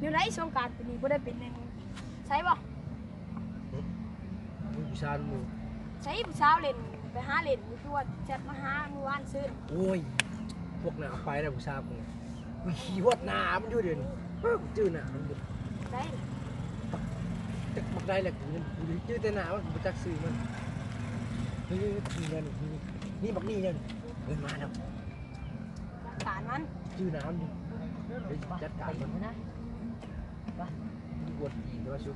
อยู่ไรสงการปีนี้บ่ได้เป็นแน่นอนใช่ป่ะ ผู้ชายมึง ใช่ผู้สาวเล่นไปหาเล่นมีตัวแชทมาหาเมื่อวานซื้อ โอ้ยพวกน่ะเอาไปแล้วผู้ชายมึงกูขี่วัดหนามันอยู่เดี๋ยวนี้จื้อหนามัน ได้ จักมักได้แหละกูจื้อแต่หนามันกูจักซื้อมันนี่เงินนี่บักนี่เงินมาแล้ว จัดการมัน จื้อหนามันจัดการมันนะปวดอีกแล้วชุบ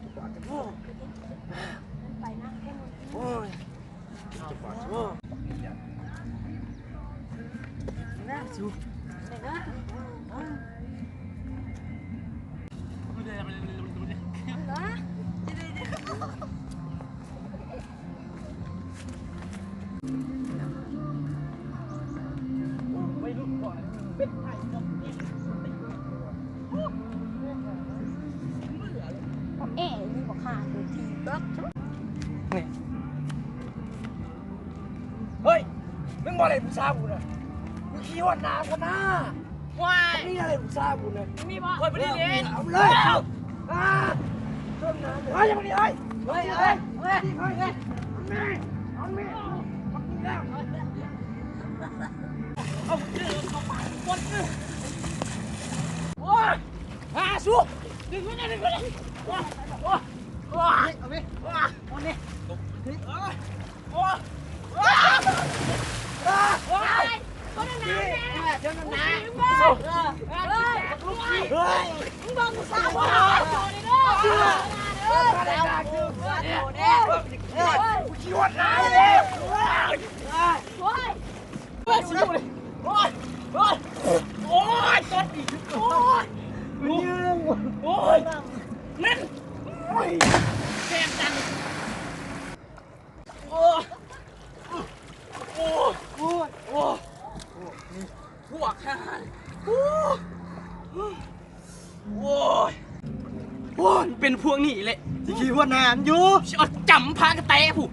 จะปาดกัน มันไปนั่งแค่มัน โอ้ยจะปาดชุบนะชุบ ใช่นะเหรอ ไม่รู้ก่อนเป็นไงกับเอ๊ะ เอ๊ะนี่บอกขาดตัวทีก็ เฮ้ยมึงบอกอะไรผู้ชายกูนะมึงขี่วัดหนากันนะว้ายนี่อะไรผู้ชายกูนะมีบ่คนไม่ได้เรียนเอาเลยต้นน้ำเฮ้ยยังไม่ได้เฮ้ยเฮ้ยเฮ้ยเฮ้ยเฮ้ยเอาแม่ปักนี่แล้วเอาเรื่องเข้าไปหมดเลยโอ้ยสู้ดึงไว้เลยดึงไว้เลยโอ้ยโอ้ยโอ้ยเอาไปเอาเนี่ยโอ้ยโอ้ยโอ้ยคนนั้นนะเจ้านั้นนะเฮ้ยมึงบอกกูสาวว่าโดนเลยเด้อแล้วกูขี้วัดน้ำเลยโอ้ยโอ้ยสู้เลยโอ้ยโอ้ยโอ้ยต้นอีกโอ้ยลูกโอ้ยนั่นโอ้ยแสบจังโอ้ยโอ้ยโอ้ยโอ้ยนี่พวกข้าโอ้ยโอ้ยโอ้ยเป็นพวกนี้แหละที่คิดว่าน้ำอยู่จำพากระเตะผู้